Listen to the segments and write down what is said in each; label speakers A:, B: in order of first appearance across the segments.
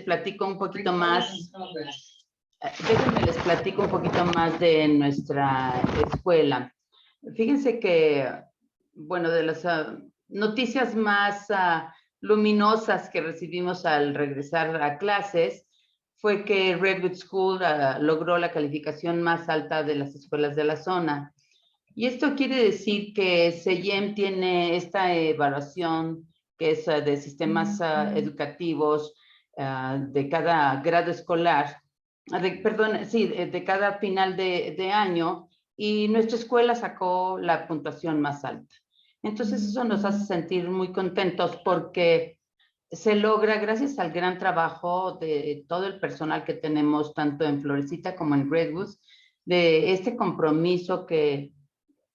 A: platico un poquito más. Déjenme les platico un poquito más de nuestra escuela. Fíjense que, bueno, de las noticias más luminosas que recibimos al regresar a clases fue que Redwood School logró la calificación más alta de las escuelas de la zona. Y esto quiere decir que SEIEM tiene esta evaluación que es de sistemas educativos de cada grado escolar, de cada final de año, y nuestra escuela sacó la puntuación más alta. Entonces eso nos hace sentir muy contentos porque se logra gracias al gran trabajo de todo el personal que tenemos, tanto en Florecita como en Redwood, de este compromiso que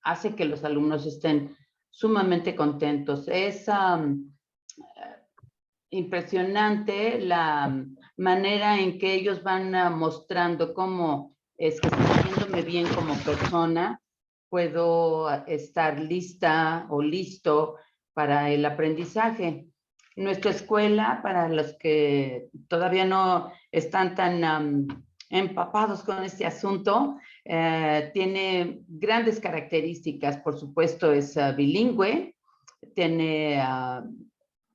A: hace que los alumnos estén sumamente contentos. Es impresionante la manera en que ellos van mostrando cómo es que sintiéndome bien como persona, puedo estar lista o listo para el aprendizaje. Nuestra escuela, para los que todavía no están tan empapados con este asunto, tiene grandes características. Por supuesto, es bilingüe, tiene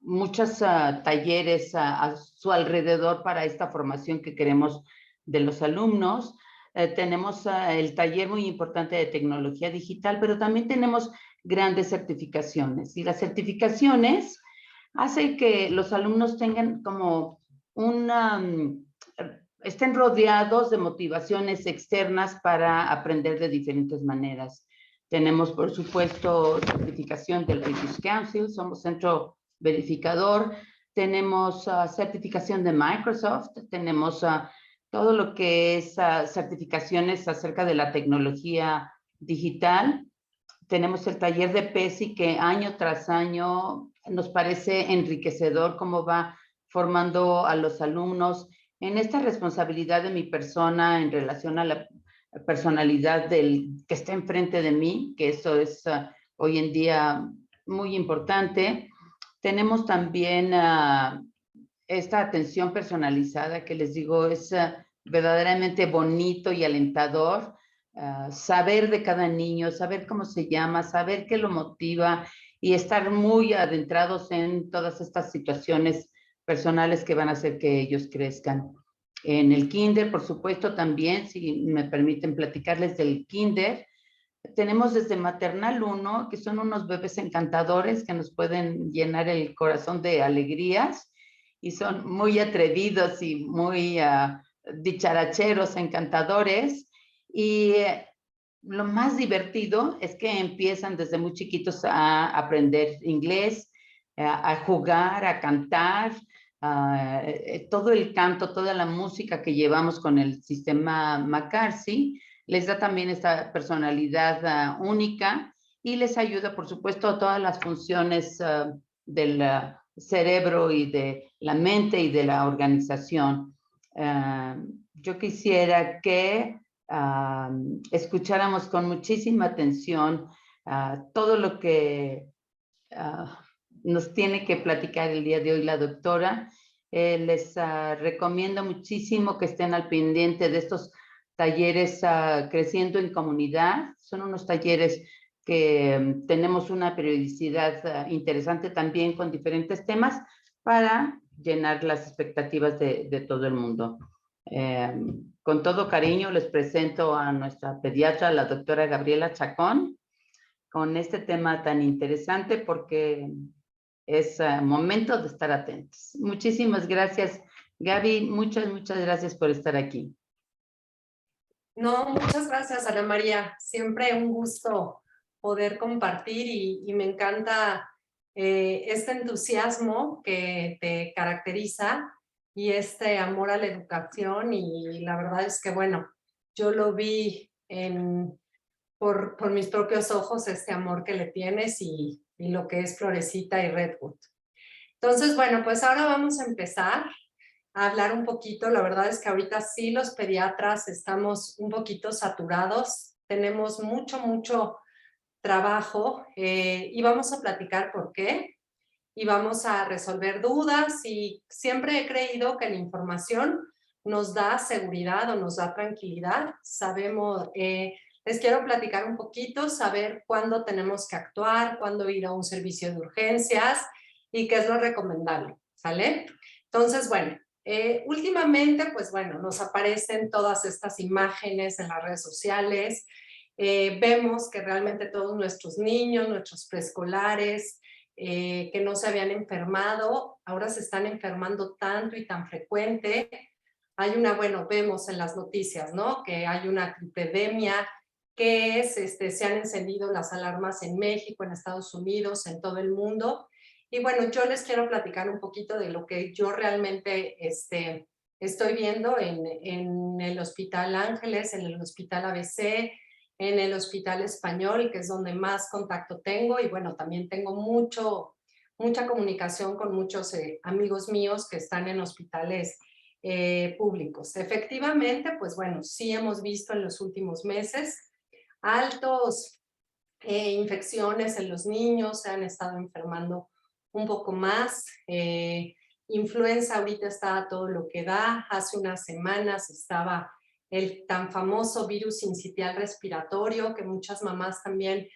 A: muchos talleres a su alrededor para esta formación que queremos de los alumnos. Tenemos el taller muy importante de tecnología digital, pero también tenemos grandes certificaciones. Y las certificaciones hacen que los alumnos tengan como estén rodeados de motivaciones externas para aprender de diferentes maneras. Tenemos, por supuesto, certificación del British Council, somos centro verificador, tenemos certificación de Microsoft, tenemos todo lo que es certificaciones acerca de la tecnología digital. Tenemos el taller de PESI que año tras año nos parece enriquecedor cómo va formando a los alumnos en esta responsabilidad de mi persona en relación a la personalidad del que está enfrente de mí, que eso es hoy en día muy importante. Tenemos también esta atención personalizada que les digo es verdaderamente bonito y alentador. Saber de cada niño, saber cómo se llama, saber qué lo motiva y estar muy adentrados en todas estas situaciones personales que van a hacer que ellos crezcan. En el kinder, por supuesto, también, si me permiten platicarles del kinder, tenemos desde maternal 1, que son unos bebés encantadores que nos pueden llenar el corazón de alegrías y son muy atrevidos y muy dicharacheros, encantadores. Y lo más divertido es que empiezan desde muy chiquitos a aprender inglés, a jugar, a cantar, todo el canto, toda la música que llevamos con el sistema McCarthy, les da también esta personalidad única y les ayuda, por supuesto, a todas las funciones del cerebro y de la mente y de la organización. Yo quisiera que escucháramos con muchísima atención todo lo que nos tiene que platicar el día de hoy la doctora. Les recomiendo muchísimo que estén al pendiente de estos talleres Creciendo en Comunidad. Son unos talleres que tenemos una periodicidad interesante también con diferentes temas para llenar las expectativas de todo el mundo. Con todo cariño les presento a nuestra pediatra, la doctora Gabriela Chacón, con este tema tan interesante porque es momento de estar atentos. Muchísimas gracias, Gaby. Muchas gracias por estar aquí.
B: No, muchas gracias, Ana María. Siempre un gusto poder compartir y me encanta este entusiasmo que te caracteriza y este amor a la educación, y la verdad es que, bueno, yo lo vi por mis propios ojos, este amor que le tienes y lo que es Florecita y Redwood. Entonces, bueno, pues ahora vamos a empezar a hablar un poquito. La verdad es que ahorita sí los pediatras estamos un poquito saturados, tenemos mucho trabajo y vamos a platicar por qué. y vamos a resolver dudas, y siempre he creído que la información nos da seguridad o nos da tranquilidad. Sabemos, les quiero platicar un poquito, saber cuándo tenemos que actuar, cuándo ir a un servicio de urgencias y qué es lo recomendable, ¿sale? Entonces, bueno, últimamente, pues bueno, nos aparecen todas estas imágenes en las redes sociales. Vemos que realmente todos nuestros niños, nuestros preescolares, que no se habían enfermado, ahora se están enfermando tanto y tan frecuente. Hay una, bueno, vemos en las noticias, ¿no? Que hay una epidemia, que es, se han encendido las alarmas en México, en Estados Unidos, en todo el mundo. Y bueno, yo les quiero platicar un poquito de lo que yo realmente estoy viendo en el Hospital Ángeles, en el Hospital ABC, en el Hospital Español, que es donde más contacto tengo, y bueno, también tengo mucha comunicación con muchos amigos míos que están en hospitales públicos. Efectivamente, pues bueno, sí hemos visto en los últimos meses altos infecciones en los niños, se han estado enfermando un poco más. Influenza ahorita está a todo lo que da. Hace unas semanas estaba el tan famoso virus sincitial respiratorio, que muchas mamás también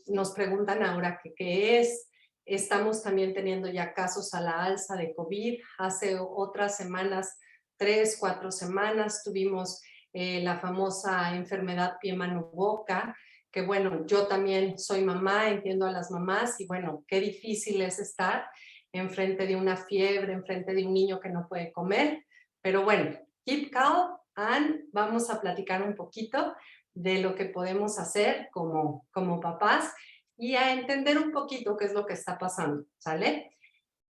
B: nos preguntan ahora qué es. Estamos también teniendo ya casos a la alza de COVID. Hace otras semanas, 3, 4 semanas, tuvimos la famosa enfermedad pie, mano, boca, que bueno, yo también soy mamá, entiendo a las mamás, y bueno, qué difícil es estar enfrente de una fiebre, enfrente de un niño que no puede comer, pero bueno, keep calm, and vamos a platicar un poquito de lo que podemos hacer como papás y a entender un poquito qué es lo que está pasando, ¿sale?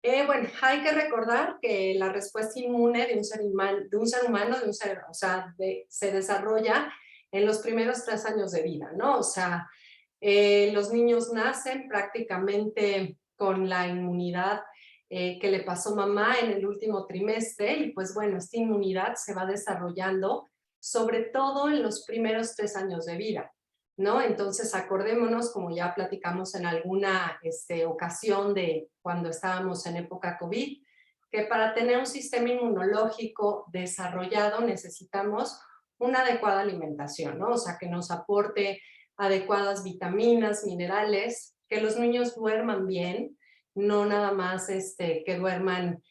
B: Bueno, hay que recordar que la respuesta inmune de un ser humano, se desarrolla en los primeros 3 años de vida, ¿no? O sea, los niños nacen prácticamente con la inmunidad que le pasó mamá en el último trimestre, y pues bueno, esta inmunidad se va desarrollando sobre todo en los primeros 3 años de vida, ¿no? Entonces acordémonos, como ya platicamos en alguna ocasión de cuando estábamos en época COVID, que para tener un sistema inmunológico desarrollado necesitamos una adecuada alimentación, ¿no? O sea, que nos aporte adecuadas vitaminas, minerales, que los niños duerman bien, no nada más que duerman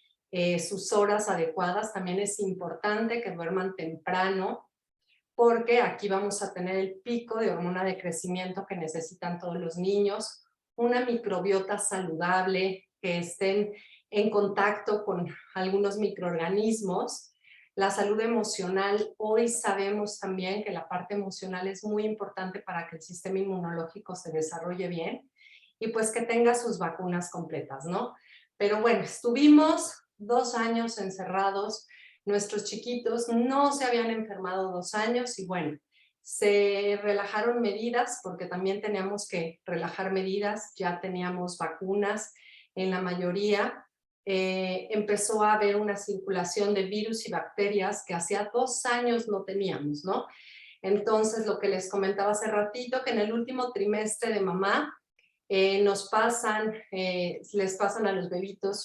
B: sus horas adecuadas, también es importante que duerman temprano, porque aquí vamos a tener el pico de hormona de crecimiento que necesitan todos los niños, una microbiota saludable, que estén en contacto con algunos microorganismos. La salud emocional, hoy sabemos también que la parte emocional es muy importante para que el sistema inmunológico se desarrolle bien y pues que tenga sus vacunas completas, ¿no? Pero bueno, estuvimos 2 años encerrados, nuestros chiquitos no se habían enfermado 2 años y bueno, se relajaron medidas porque también teníamos que relajar medidas, ya teníamos vacunas en la mayoría. Empezó a haber una circulación de virus y bacterias que hacía 2 años no teníamos, ¿no? Entonces, lo que les comentaba hace ratito, que en el último trimestre de mamá les pasan a los bebitos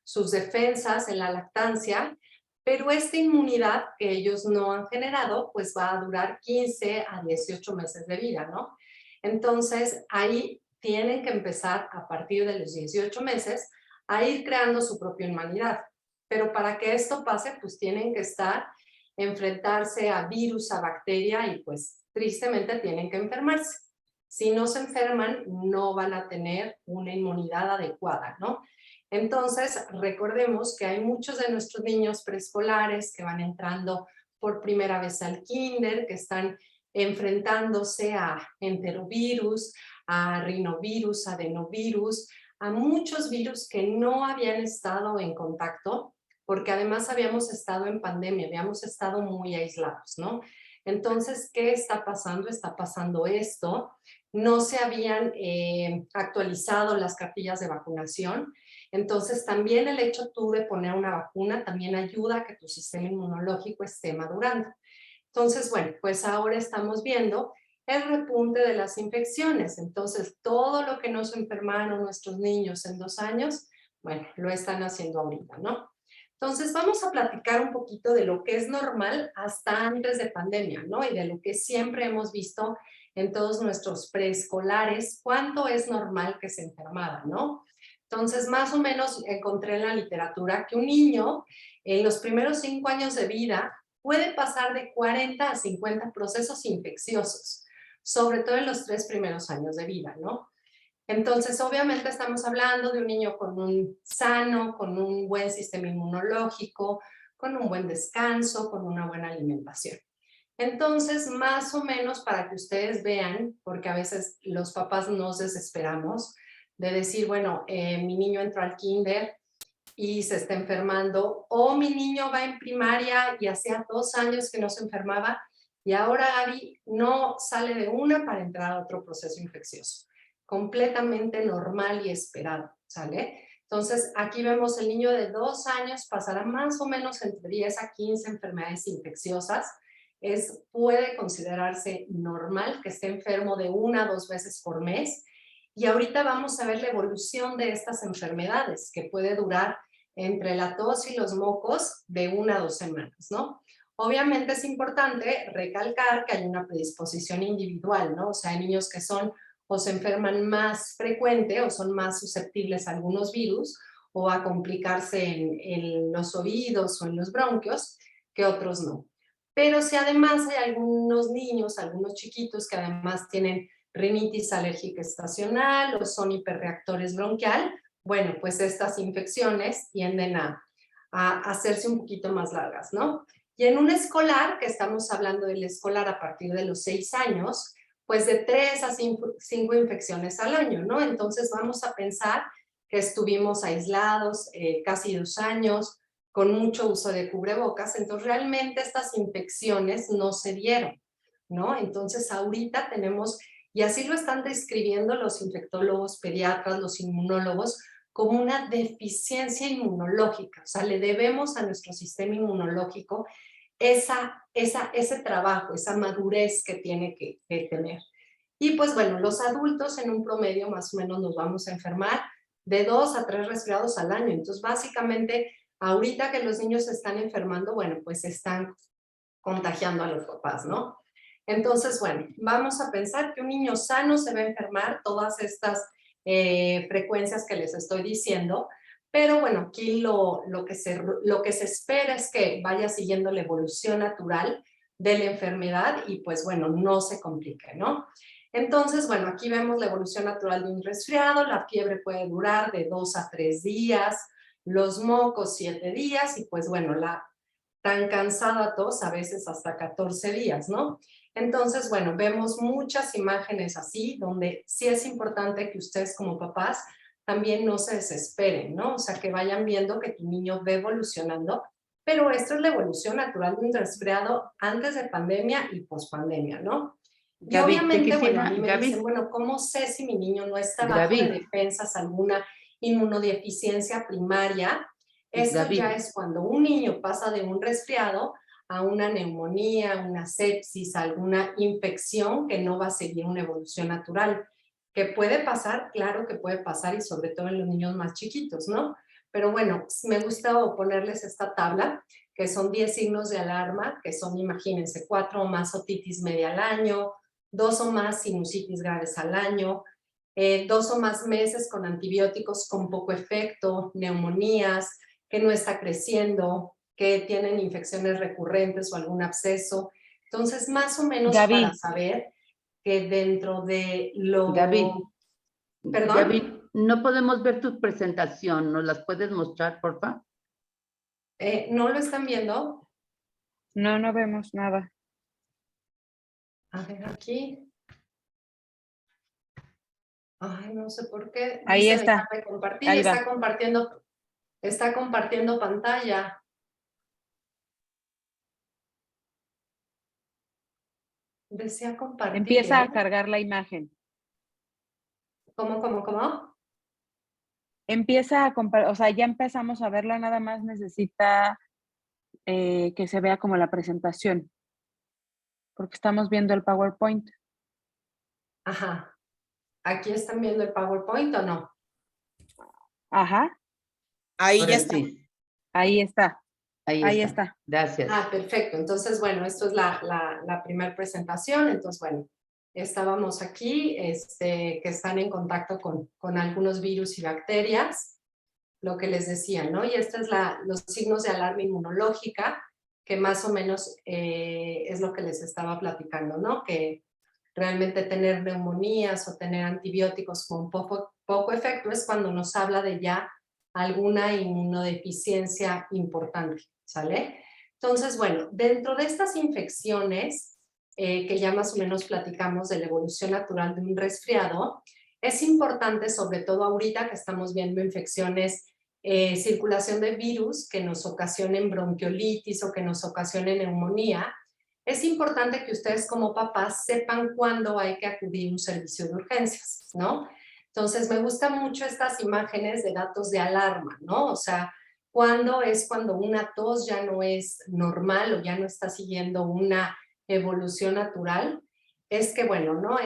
B: sus defensas en la lactancia, pero esta inmunidad que ellos no han generado, pues va a durar 15 a 18 meses de vida, ¿no? Entonces, ahí tienen que empezar a partir de los 18 meses a ir creando su propia inmunidad. Pero para que esto pase, pues tienen que enfrentarse a virus, a bacteria, y pues tristemente tienen que enfermarse. Si no se enferman, no van a tener una inmunidad adecuada, ¿no? Entonces, recordemos que hay muchos de nuestros niños preescolares que van entrando por primera vez al kinder, que están enfrentándose a enterovirus, a rinovirus, adenovirus, a muchos virus que no habían estado en contacto, porque además habíamos estado en pandemia, habíamos estado muy aislados, ¿no? Entonces, ¿qué está pasando? Está pasando esto. No se habían actualizado las cartillas de vacunación. Entonces, también el hecho tú de poner una vacuna también ayuda a que tu sistema inmunológico esté madurando. Entonces, bueno, pues ahora estamos viendo el repunte de las infecciones. Entonces, todo lo que nos enfermaron nuestros niños en 2 años, bueno, lo están haciendo ahorita, ¿no? Entonces, vamos a platicar un poquito de lo que es normal hasta antes de pandemia, ¿no? Y de lo que siempre hemos visto en todos nuestros preescolares, cuánto es normal que se enfermaban, ¿no? Entonces, más o menos encontré en la literatura que un niño en los primeros 5 años de vida puede pasar de 40 a 50 procesos infecciosos, sobre todo en los 3 primeros años de vida, ¿no? Entonces, obviamente estamos hablando de un niño con un sano, con un buen sistema inmunológico, con un buen descanso, con una buena alimentación. Entonces, más o menos para que ustedes vean, porque a veces los papás nos desesperamos de decir, bueno, mi niño entró al kinder y se está enfermando, o mi niño va en primaria y hacía 2 años que no se enfermaba y ahora Abby no sale de una para entrar a otro proceso infeccioso. Completamente normal y esperado, ¿sale? Entonces, aquí vemos el niño de 2 años pasará más o menos entre 10 a 15 enfermedades infecciosas. Puede considerarse normal que esté enfermo de 1 a 2 veces por mes. Y ahorita vamos a ver la evolución de estas enfermedades, que puede durar entre la tos y los mocos de 1 a 2 semanas, ¿no? Obviamente es importante recalcar que hay una predisposición individual, ¿no? O sea, hay niños que son o se enferman más frecuente o son más susceptibles a algunos virus o a complicarse en los oídos o en los bronquios que otros no. Pero si además hay algunos niños, algunos chiquitos que además tienen rinitis alérgica estacional o son hiperreactores bronquial, bueno, pues estas infecciones tienden a hacerse un poquito más largas, ¿no? Y en un escolar, que estamos hablando del escolar a partir de los 6 años, pues de 3 a 5 infecciones al año, ¿no? Entonces vamos a pensar que estuvimos aislados casi 2 años, con mucho uso de cubrebocas, entonces realmente estas infecciones no se dieron, ¿no? Entonces ahorita tenemos, y así lo están describiendo los infectólogos, pediatras, los inmunólogos, como una deficiencia inmunológica, o sea, le debemos a nuestro sistema inmunológico ese trabajo, esa madurez que tiene que tener. Y pues bueno, los adultos en un promedio más o menos nos vamos a enfermar de 2 a 3 resfriados al año. Entonces básicamente ahorita que los niños se están enfermando, bueno, pues están contagiando a los papás, ¿no? Entonces, bueno, vamos a pensar que un niño sano se va a enfermar todas estas frecuencias que les estoy diciendo, pero bueno, aquí lo que se espera es que vaya siguiendo la evolución natural de la enfermedad y pues bueno, no se complique, ¿no? Entonces, bueno, aquí vemos la evolución natural de un resfriado, la fiebre puede durar de 2 a 3 días, los mocos 7 días y pues bueno, la tan cansada tos a veces hasta 14 días, ¿no? Entonces, bueno, vemos muchas imágenes así, donde sí es importante que ustedes como papás también no se desesperen, ¿no? O sea, que vayan viendo que tu niño va evolucionando, pero esto es la evolución natural de un resfriado antes de pandemia y pospandemia, ¿no? Y
A: Gaby, te
B: obviamente, bueno, a
A: quisiera,
B: mí me dicen,
A: Gaby,
B: bueno, ¿cómo sé si mi niño no está bajo de
A: Gaby,
B: defensas, alguna inmunodeficiencia primaria? Esto ya
A: Gaby,
B: es cuando un niño pasa de un resfriado a una neumonía, una sepsis, alguna infección que no va a seguir una evolución natural. ¿Que puede pasar? Claro que puede pasar y sobre todo en los niños más chiquitos, ¿no? Pero bueno, me gusta ponerles esta tabla, que son 10 signos de alarma, que son, imagínense, 4 o más otitis media al año, 2 o más sinusitis graves al año, 2 o más meses con antibióticos con poco efecto, neumonías, que no está creciendo, que tienen infecciones recurrentes o algún absceso. Entonces, más o menos para
C: Gaby,
B: saber que dentro de
A: Gaby,
B: lo... ¿Perdón?
A: Gaby, no podemos ver tu presentación, ¿nos las puedes mostrar, por favor?
B: ¿No lo están viendo?
C: no vemos nada.
B: A ver, aquí. Ay, no sé por qué.
C: Ahí
B: Dice
C: está,
B: dejar de compartir.
C: ahí va.
B: Está compartiendo pantalla. Desea compartir,
C: Empieza
B: ¿eh?
C: a cargar la imagen.
B: ¿Cómo?
C: Empieza a compartir, o sea, ya empezamos a verla, nada más necesita que se vea como la presentación, porque estamos viendo el PowerPoint.
B: Ajá. ¿Aquí están viendo el PowerPoint o no?
C: Ajá,
D: Ahí
A: Ahora
D: ya está.
A: sí,
C: ahí está.
A: ahí
C: Ahí
A: está.
C: está.
A: Gracias.
B: Ah, perfecto. Entonces, bueno, esto es la primera presentación. Entonces, bueno, estábamos aquí, que están en contacto con algunos virus y bacterias, lo que les decía, ¿no? Y esta es los signos de alarma inmunológica, que más o menos es lo que les estaba platicando, ¿no? Que realmente tener neumonías o tener antibióticos con poco efecto es cuando nos habla de ya alguna inmunodeficiencia importante, ¿sale? Entonces, bueno, dentro de estas infecciones, que ya más o menos platicamos de la evolución natural de un resfriado, es importante, sobre todo ahorita que estamos viendo infecciones, circulación de virus que nos ocasionen bronquiolitis o que nos ocasionen neumonía, es importante que ustedes como papás sepan cuándo hay que acudir a un servicio de urgencias, ¿no? Entonces, me gustan mucho estas imágenes de datos de alarma, ¿no? O sea, cuándo es cuando una tos ya no es normal o ya no está siguiendo una evolución natural. Es que, bueno, ¿no?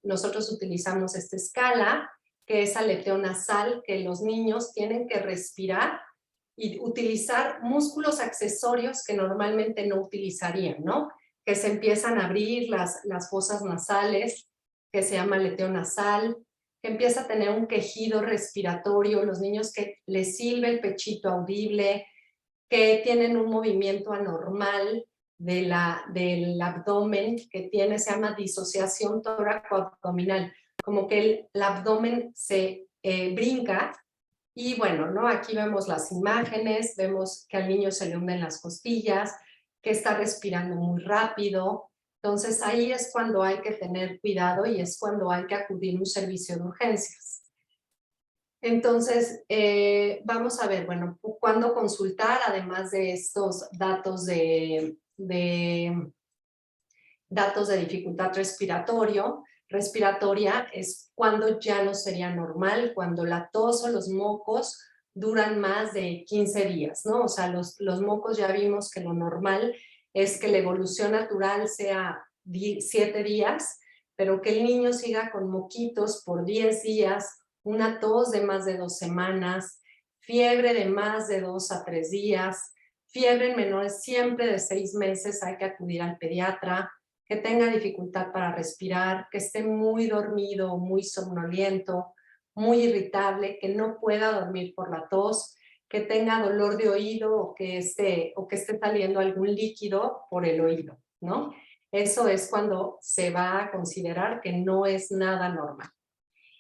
B: Nosotros utilizamos esta escala, que es aleteo nasal, que los niños tienen que respirar y utilizar músculos accesorios que normalmente no utilizarían, ¿no? Que se empiezan a abrir las fosas nasales, que se llama aleteo nasal, que empieza a tener un quejido respiratorio, los niños que les silba el pechito audible, que tienen un movimiento anormal del abdomen, que se llama disociación tóraco-abdominal, como que el abdomen se brinca. Y bueno, ¿no? Aquí vemos las imágenes, vemos que al niño se le hunden las costillas, que está respirando muy rápido. Entonces ahí es cuando hay que tener cuidado y es cuando hay que acudir a un servicio de urgencias. Entonces, vamos a ver, bueno, cuándo consultar, además de estos datos datos de dificultad respiratoria es cuando ya no sería normal, cuando la tos o los mocos duran más de 15 días, ¿no? O sea, los mocos ya vimos que lo normal es que la evolución natural sea 7 días, pero que el niño siga con moquitos por 10 días, una tos de más de 2 semanas, fiebre de más de 2 a 3 días, fiebre en menores siempre de 6 meses, hay que acudir al pediatra, que tenga dificultad para respirar, que esté muy dormido, muy somnoliento, muy irritable, que no pueda dormir por la tos, que tenga dolor de oído o que esté saliendo algún líquido por el oído, ¿no? Eso es cuando se va a considerar que no es nada normal.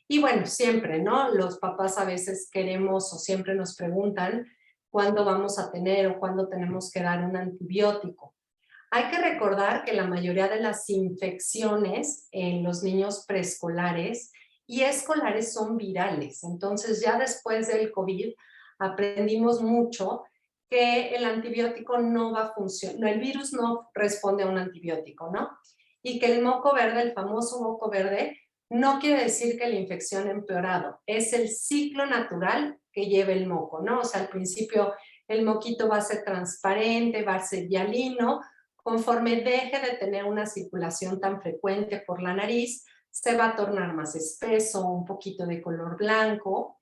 B: Y bueno, siempre, ¿no? Los papás a veces queremos o siempre nos preguntan cuándo vamos a tener o cuándo tenemos que dar un antibiótico. Hay que recordar que la mayoría de las infecciones en los niños preescolares y escolares son virales. Entonces, ya después del COVID aprendimos mucho que el antibiótico no va a funcionar, el virus no responde a un antibiótico, ¿no? Y que el moco verde, el famoso moco verde, no quiere decir que la infección ha empeorado, es el ciclo natural que lleva el moco, ¿no? O sea, al principio el moquito va a ser transparente, va a ser hialino. Conforme deje de tener una circulación tan frecuente por la nariz, se va a tornar más espeso, un poquito de color blanco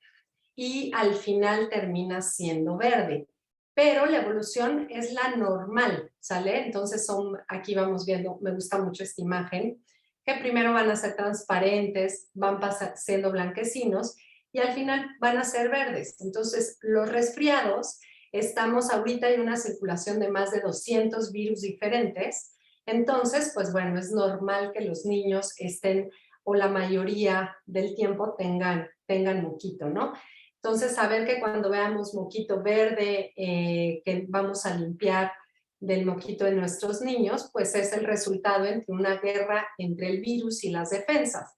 B: y al final termina siendo verde. Pero la evolución es la normal, ¿sale? Entonces aquí vamos viendo, me gusta mucho esta imagen, que primero van a ser transparentes, van siendo blanquecinos y al final van a ser verdes. Entonces los resfriados, estamos ahorita en una circulación de más de 200 virus diferentes, entonces pues bueno, es normal que los niños estén o la mayoría del tiempo tengan moquito, ¿no? Entonces, saber que cuando veamos moquito verde, que vamos a limpiar del moquito de nuestros niños, pues es el resultado entre una guerra entre el virus y las defensas.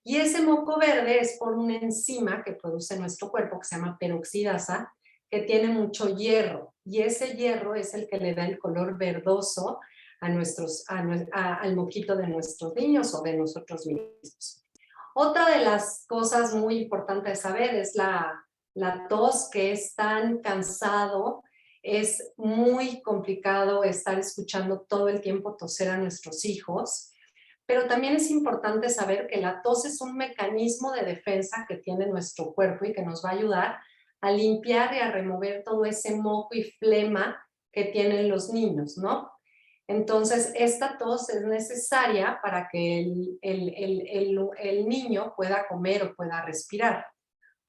B: Y ese moco verde es por una enzima que produce nuestro cuerpo, que se llama peroxidasa, que tiene mucho hierro. Y ese hierro es el que le da el color verdoso al moquito de nuestros niños o de nosotros mismos. Otra de las cosas muy importantes de saber es la tos, que es tan cansado, es muy complicado estar escuchando todo el tiempo toser a nuestros hijos, pero también es importante saber que la tos es un mecanismo de defensa que tiene nuestro cuerpo y que nos va a ayudar a limpiar y a remover todo ese moco y flema que tienen los niños, ¿no? Entonces, esta tos es necesaria para que el niño pueda comer o pueda respirar.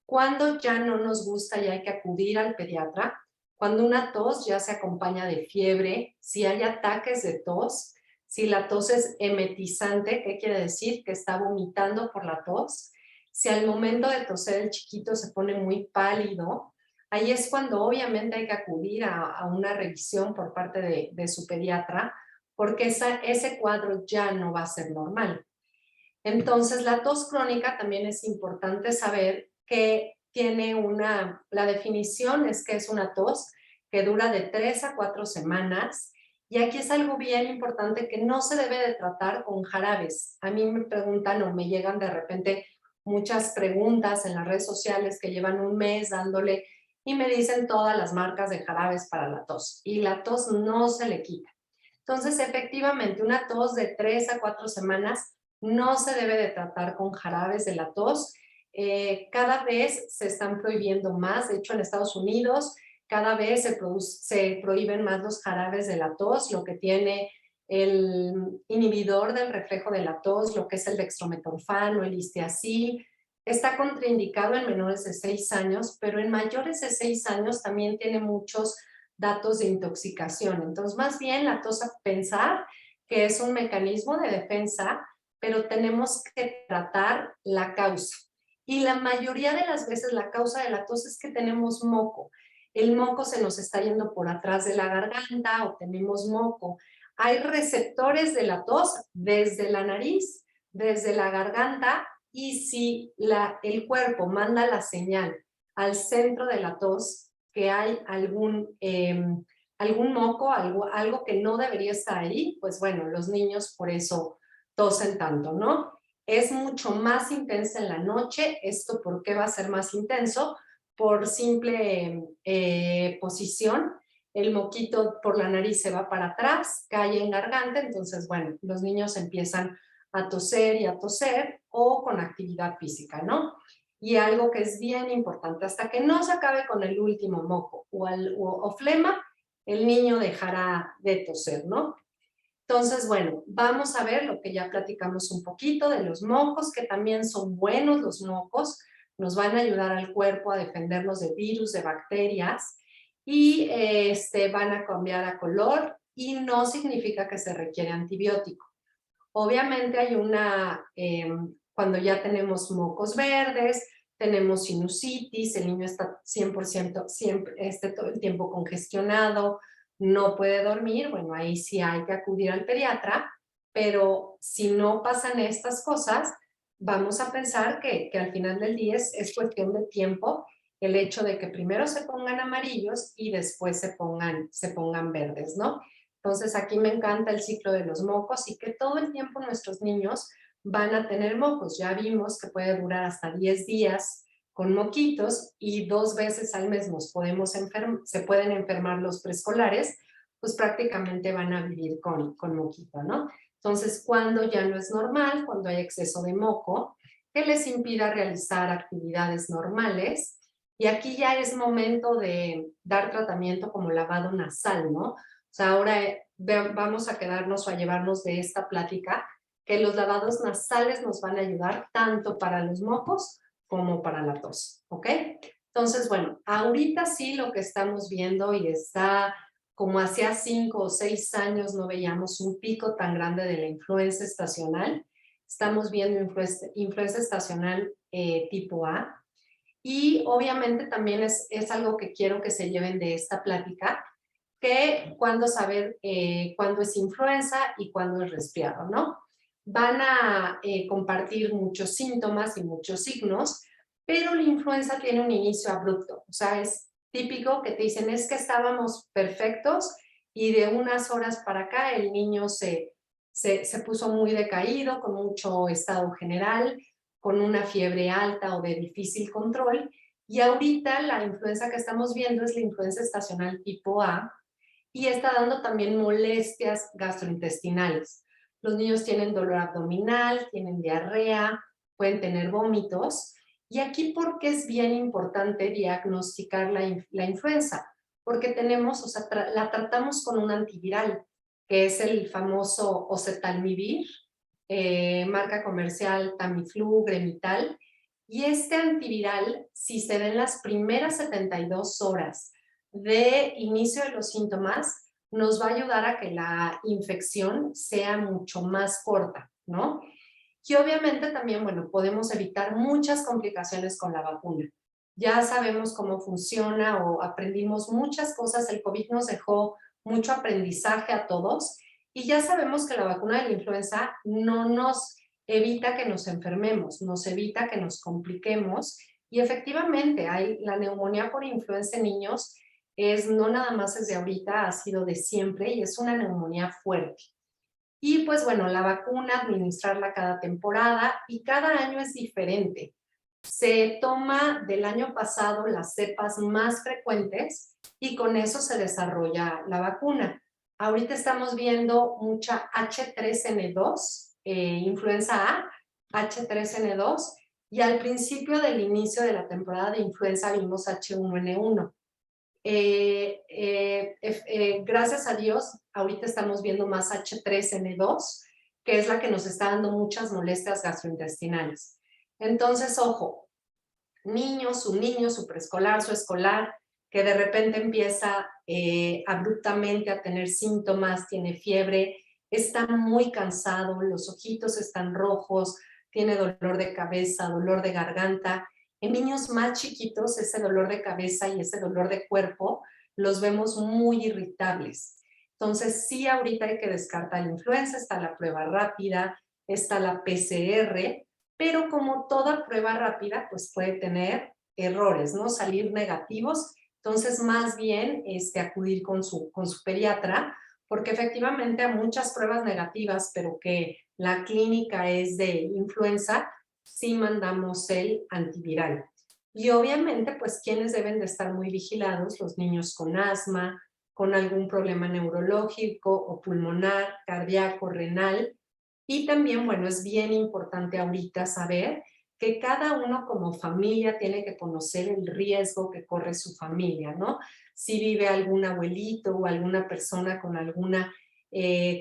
B: Cuando ya no nos gusta y hay que acudir al pediatra, cuando una tos ya se acompaña de fiebre, si hay ataques de tos, si la tos es emetizante, ¿qué quiere decir? Que está vomitando por la tos. Si al momento de toser el chiquito se pone muy pálido, ahí es cuando obviamente hay que acudir a una revisión por parte de su pediatra, porque ese cuadro ya no va a ser normal. Entonces, la tos crónica también es importante saber que tiene la definición es que es una tos que dura de 3 a 4 semanas. Y aquí es algo bien importante que no se debe de tratar con jarabes. A mí me preguntan o me llegan de repente muchas preguntas en las redes sociales que llevan un mes dándole y me dicen todas las marcas de jarabes para la tos. Y la tos no se le quita. Entonces, efectivamente, una tos de 3 a 4 semanas no se debe de tratar con jarabes de la tos. Cada vez se están prohibiendo más. De hecho, en Estados Unidos cada vez se prohíben más los jarabes de la tos, lo que tiene el inhibidor del reflejo de la tos, lo que es el dextrometorfano, el Histiazil. Está contraindicado en menores de 6 años, pero en mayores de 6 años también tiene muchos datos de intoxicación. Entonces, más bien la tos, a pensar que es un mecanismo de defensa, pero tenemos que tratar la causa. Y la mayoría de las veces la causa de la tos es que tenemos moco. El moco se nos está yendo por atrás de la garganta o tenemos moco. Hay receptores de la tos desde la nariz, desde la garganta, y si el cuerpo manda la señal al centro de la tos que hay algún moco, algo que no debería estar ahí, pues bueno, los niños por eso tosen tanto, ¿no? Es mucho más intensa en la noche. ¿Esto por qué va a ser más intenso? Por simple posición. El moquito por la nariz se va para atrás, cae en garganta, entonces, bueno, los niños empiezan a toser y a toser o con actividad física, ¿no? Y algo que es bien importante, hasta que no se acabe con el último moco o flema, el niño dejará de toser, ¿no? Entonces, bueno, vamos a ver lo que ya platicamos un poquito de los mocos, que también son buenos los mocos, nos van a ayudar al cuerpo a defendernos de virus, de bacterias, y van a cambiar a color y no significa que se requiere antibiótico. Obviamente hay cuando ya tenemos mocos verdes, tenemos sinusitis, el niño está 100% siempre, todo el tiempo congestionado, no puede dormir, bueno, ahí sí hay que acudir al pediatra, pero si no pasan estas cosas, vamos a pensar que al final del día es cuestión de tiempo el hecho de que primero se pongan amarillos y después se pongan verdes, ¿no? Entonces aquí me encanta el ciclo de los mocos y que todo el tiempo nuestros niños van a tener mocos. Ya vimos que puede durar hasta 10 días con moquitos y 2 veces al mes se pueden enfermar los preescolares, pues prácticamente van a vivir con moquito, ¿no? Entonces, cuando ya no es normal, cuando hay exceso de moco, que les impida realizar actividades normales, y aquí ya es momento de dar tratamiento como lavado nasal, ¿no? O sea, ahora vamos a quedarnos o a llevarnos de esta plática que los lavados nasales nos van a ayudar tanto para los mocos como para la tos, ¿ok? Entonces, bueno, ahorita sí lo que estamos viendo y está como hacía 5 o 6 años no veíamos un pico tan grande de la influenza estacional. Estamos viendo influenza estacional tipo A. Y obviamente también es algo que quiero que se lleven de esta plática, que cuándo saber cuándo es influenza y cuándo es resfriado, ¿no? Van a compartir muchos síntomas y muchos signos, pero la influenza tiene un inicio abrupto. O sea, es típico que te dicen, es que estábamos perfectos y de unas horas para acá el niño se puso muy decaído, con mucho estado general, con una fiebre alta o de difícil control. Y ahorita la influenza que estamos viendo es la influenza estacional tipo A, y está dando también molestias gastrointestinales. los niños tienen dolor abdominal, tienen diarrea, pueden tener vómitos. Y aquí, ¿por qué es bien importante diagnosticar la influenza? Porque tenemos, o sea, la tratamos con un antiviral, que es el famoso oseltamivir, marca comercial Tamiflu, Gremital. Y este antiviral, si se da en las primeras 72 horas de inicio de los síntomas, nos va a ayudar a que la infección sea mucho más corta, ¿no? Y obviamente también, bueno, podemos evitar muchas complicaciones con la vacuna. Ya sabemos cómo funciona o aprendimos muchas cosas. El COVID nos dejó mucho aprendizaje a todos y ya sabemos que la vacuna de la influenza no nos evita que nos enfermemos, nos evita que nos compliquemos. Y efectivamente, la neumonía por influenza en niños no nada más es de ahorita, ha sido de siempre y es una neumonía fuerte. Y pues bueno, la vacuna, administrarla cada temporada y cada año es diferente. Se toma del año pasado las cepas más frecuentes y con eso se desarrolla la vacuna. Ahorita estamos viendo mucha H3N2, influenza A, H3N2, y al principio del inicio de la temporada de influenza vimos H1N1. Gracias a Dios, ahorita estamos viendo más H3N2, que es la que nos está dando muchas molestias gastrointestinales. Entonces, ojo, su niño, su preescolar, su escolar, que de repente empieza abruptamente a tener síntomas, tiene fiebre, está muy cansado, los ojitos están rojos, tiene dolor de cabeza, dolor de garganta. En niños más chiquitos, ese dolor de cabeza y ese dolor de cuerpo los vemos muy irritables. Entonces, sí, ahorita hay que descartar la influenza, está la prueba rápida, está la PCR, pero como toda prueba rápida, pues puede tener errores, ¿no? Salir negativos. Entonces, más bien acudir con su pediatra, porque efectivamente hay muchas pruebas negativas, pero que la clínica es de influenza, sí mandamos el antiviral. Y obviamente, pues, quienes deben de estar muy vigilados, los niños con asma, con algún problema neurológico o pulmonar, cardíaco, renal. Y también, bueno, es bien importante ahorita saber que cada uno como familia tiene que conocer el riesgo que corre su familia, ¿no? Si vive algún abuelito o alguna persona con alguna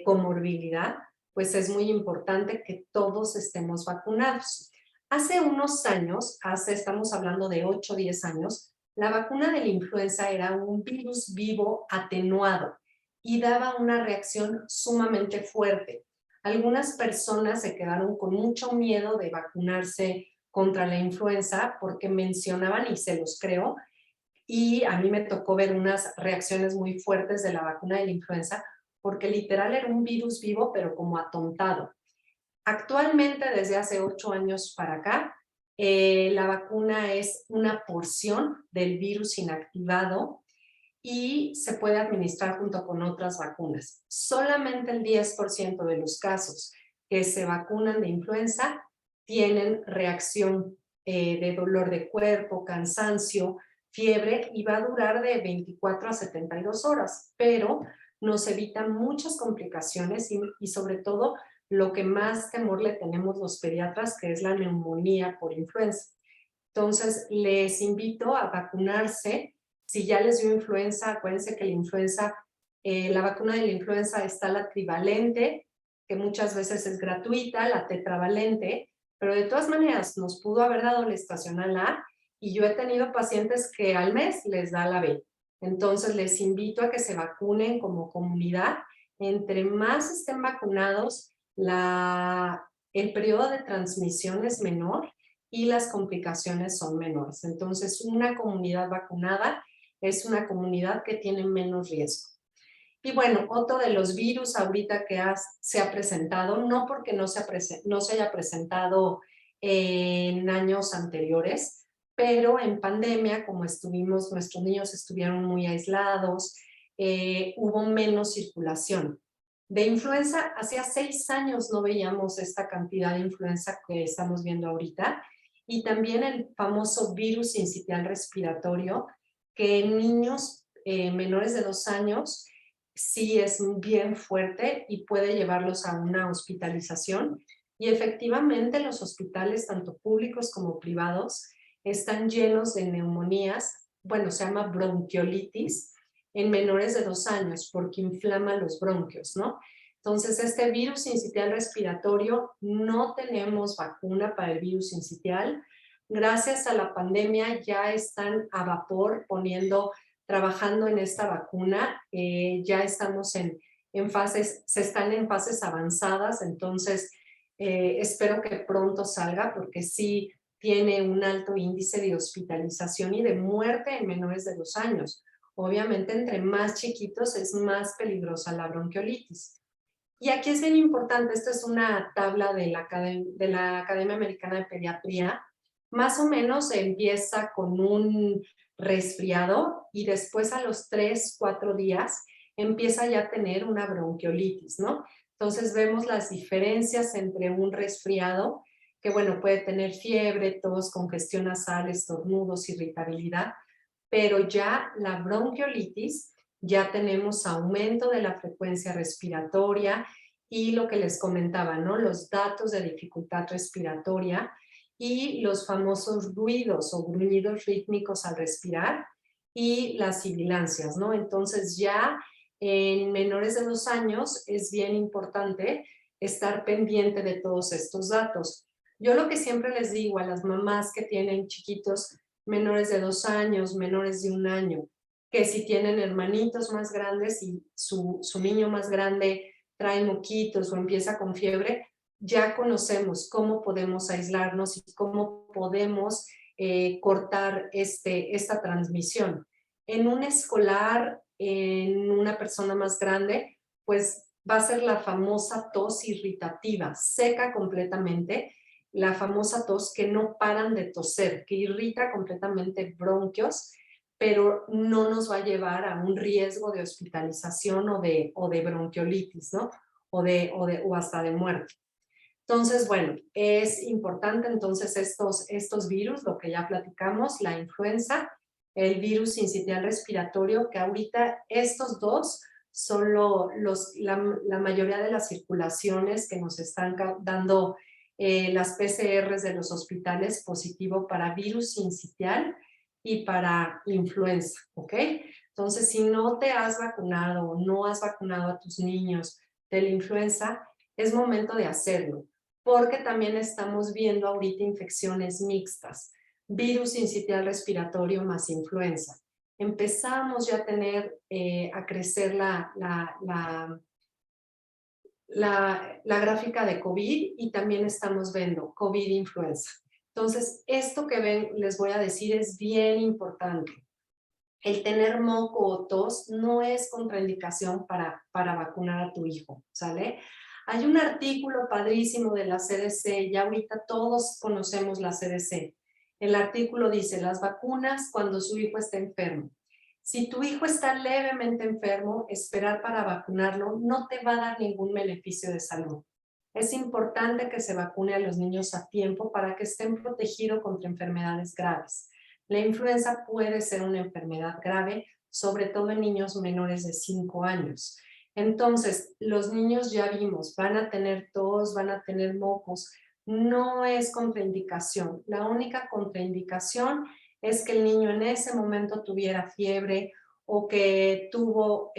B: comorbilidad, pues es muy importante que todos estemos vacunados. Hace unos años, estamos hablando de 8 o 10 años, la vacuna de la influenza era un virus vivo atenuado y daba una reacción sumamente fuerte. Algunas personas se quedaron con mucho miedo de vacunarse contra la influenza porque mencionaban, y se los creo, y a mí me tocó ver unas reacciones muy fuertes de la vacuna de la influenza porque literal era un virus vivo pero como atontado. Actualmente, desde hace 8 años para acá, la vacuna es una porción del virus inactivado y se puede administrar junto con otras vacunas. Solamente el 10% de los casos que se vacunan de influenza tienen reacción de dolor de cuerpo, cansancio, fiebre, y va a durar de 24 a 72 horas, pero nos evitan muchas complicaciones y sobre todo lo que más temor le tenemos los pediatras, que es la neumonía por influenza. Entonces, les invito a vacunarse. Si ya les dio influenza, acuérdense que la influenza, la vacuna de la influenza está la trivalente, que muchas veces es gratuita, la tetravalente, pero de todas maneras nos pudo haber dado la estacional A y yo he tenido pacientes que al mes les da la B. Entonces, les invito a que se vacunen como comunidad. Entre más estén vacunados, el periodo de transmisión es menor y las complicaciones son menores. Entonces, una comunidad vacunada es una comunidad que tiene menos riesgo. Y bueno, otro de los virus ahorita que se ha presentado, no porque no se haya presentado en años anteriores, pero en pandemia, como nuestros niños estuvieron muy aislados, hubo menos circulación. De influenza, hacía 6 años no veíamos esta cantidad de influenza que estamos viendo ahorita, y también el famoso virus sincitial respiratorio, que en niños menores de 2 años sí es bien fuerte y puede llevarlos a una hospitalización. Y efectivamente los hospitales, tanto públicos como privados, están llenos de neumonías, bueno, se llama bronquiolitis, en menores de 2 años, porque inflama los bronquios, ¿no? Entonces, este virus sincitial respiratorio, no tenemos vacuna para el virus sincitial. Gracias a la pandemia ya están a vapor trabajando en esta vacuna. Ya estamos en fases, se están en fases avanzadas, entonces espero que pronto salga porque sí tiene un alto índice de hospitalización y de muerte en menores de 2 años. Obviamente, entre más chiquitos es más peligrosa la bronquiolitis. Y aquí es bien importante, esto es una tabla de la Academia Americana de Pediatría. Más o menos se empieza con un resfriado y después a los 3, 4 días empieza ya a tener una bronquiolitis, ¿no? Entonces vemos las diferencias entre un resfriado, que bueno, puede tener fiebre, tos, congestión nasal, estornudos, irritabilidad, pero ya la bronquiolitis, ya tenemos aumento de la frecuencia respiratoria y lo que les comentaba, ¿no? Los datos de dificultad respiratoria y los famosos ruidos o gruñidos rítmicos al respirar y las sibilancias, ¿no? Entonces ya en menores de 2 años es bien importante estar pendiente de todos estos datos. Yo lo que siempre les digo a las mamás que tienen chiquitos menores de 2 años, menores de 1 año, que si tienen hermanitos más grandes y su niño más grande trae moquitos o empieza con fiebre, ya conocemos cómo podemos aislarnos y cómo podemos cortar esta transmisión. En un escolar, en una persona más grande, pues va a ser la famosa tos irritativa, seca completamente, la famosa tos que no paran de toser, que irrita completamente bronquios, pero no nos va a llevar a un riesgo de hospitalización o de bronquiolitis, ¿no? O hasta de muerte. Entonces, bueno, es importante entonces estos virus, lo que ya platicamos, la influenza, el virus sincitial respiratorio, que ahorita estos dos son la mayoría de las circulaciones que nos están dando las PCRs de los hospitales positivo para virus sincitial y para influenza, ¿ok? Entonces, si no te has vacunado o no has vacunado a tus niños de la influenza, es momento de hacerlo, porque también estamos viendo ahorita infecciones mixtas, virus sincitial respiratorio más influenza. Empezamos ya a tener, a crecer la gráfica de COVID y también estamos viendo COVID-influenza. Entonces, esto que ven, les voy a decir, es bien importante. El tener moco o tos no es contraindicación para vacunar a tu hijo, ¿sale? Hay un artículo padrísimo de la CDC, ya ahorita todos conocemos la CDC. El artículo dice, las vacunas cuando su hijo está enfermo. Si tu hijo está levemente enfermo, esperar para vacunarlo no te va a dar ningún beneficio de salud. Es importante que se vacune a los niños a tiempo para que estén protegidos contra enfermedades graves. La influenza puede ser una enfermedad grave, sobre todo en niños menores de 5 años. Entonces, los niños ya vimos, van a tener tos, van a tener mocos. No es contraindicación. La única contraindicación es que el niño en ese momento tuviera fiebre o que tuvo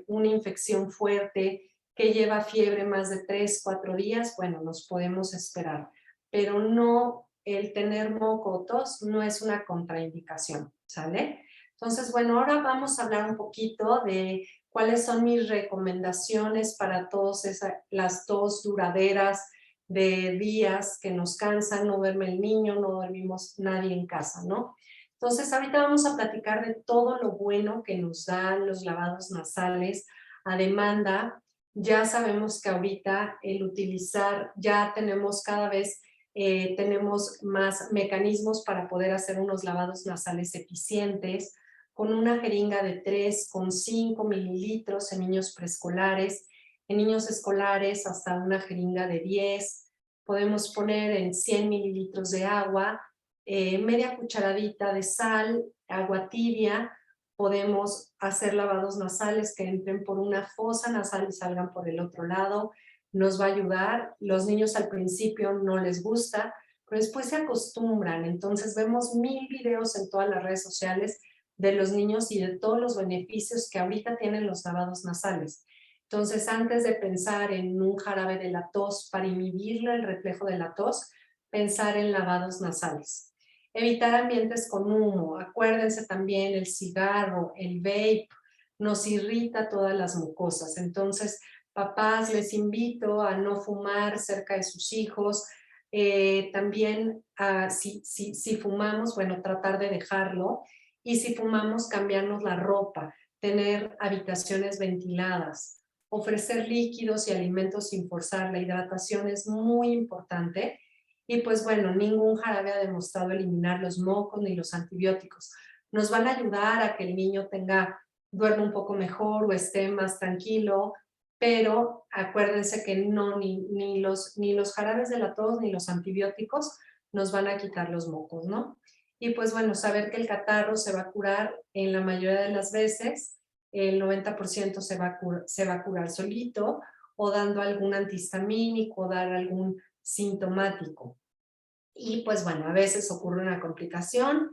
B: una infección fuerte, que lleva fiebre más de 3, 4 días. Bueno, nos podemos esperar, pero no, el tener moco o tos no es una contraindicación, ¿sale? Entonces, bueno, ahora vamos a hablar un poquito de cuáles son mis recomendaciones para todas las tos duraderas de días que nos cansan, no duerme el niño, no dormimos nadie en casa, ¿no? Entonces, ahorita vamos a platicar de todo lo bueno que nos dan los lavados nasales a demanda. Ya sabemos que ahorita el utilizar, ya tenemos cada vez tenemos más mecanismos para poder hacer unos lavados nasales eficientes con una jeringa de 3,5 mililitros en niños preescolares, en niños escolares hasta una jeringa de 10. Podemos poner en 100 mililitros de agua, media cucharadita de sal, agua tibia, podemos hacer lavados nasales que entren por una fosa nasal y salgan por el otro lado. Nos va a ayudar. Los niños al principio no les gusta, pero después se acostumbran. Entonces vemos 1000 videos en todas las redes sociales de los niños y de todos los beneficios que ahorita tienen los lavados nasales. Entonces, antes de pensar en un jarabe de la tos para inhibir el reflejo de la tos, pensar en lavados nasales. Evitar ambientes con humo. Acuérdense también, el cigarro, el vape, nos irrita todas las mucosas. Entonces, papás, les invito a no fumar cerca de sus hijos. También, si fumamos, bueno, tratar de dejarlo. Y si fumamos, cambiarnos la ropa, tener habitaciones ventiladas, ofrecer líquidos y alimentos sin forzar. La hidratación es muy importante. Y pues bueno, ningún jarabe ha demostrado eliminar los mocos ni los antibióticos. Nos van a ayudar a que el niño duerma un poco mejor o esté más tranquilo, pero acuérdense que no, ni los jarabes de la tos ni los antibióticos nos van a quitar los mocos, ¿no? Y pues bueno, saber que el catarro se va a curar en la mayoría de las veces, el 90% se va a curar solito, o dando algún antihistamínico, o dar algún sintomático. Y pues bueno, a veces ocurre una complicación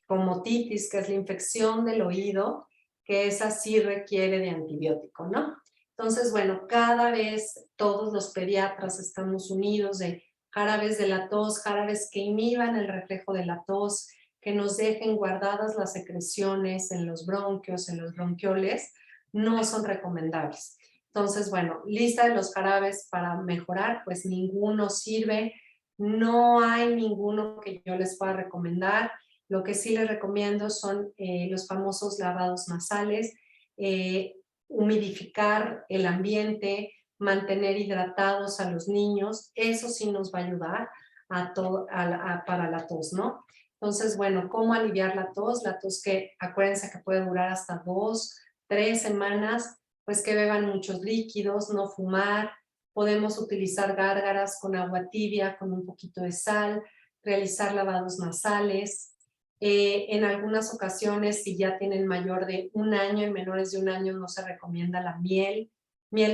B: como otitis, que es la infección del oído, que esa sí requiere de antibiótico, ¿no? Entonces, bueno, cada vez todos los pediatras estamos unidos de jarabes de la tos, jarabes que inhiban el reflejo de la tos, que nos dejen guardadas las secreciones en los bronquios, en los bronquioles, no son recomendables. Entonces, bueno, lista de los jarabes para mejorar, pues ninguno sirve, no hay ninguno que yo les pueda recomendar. Lo que sí les recomiendo son los famosos lavados nasales, humidificar el ambiente, mantener hidratados a los niños, eso sí nos va a ayudar para la tos, ¿no? Entonces, bueno, ¿cómo aliviar la tos? La tos que acuérdense que puede durar hasta 2, 3 semanas, pues que beban muchos líquidos, no fumar, podemos utilizar gárgaras con agua tibia, con un poquito de sal, realizar lavados nasales. En algunas ocasiones, si ya tienen mayor de 1 año y menores de 1 año, no se recomienda la miel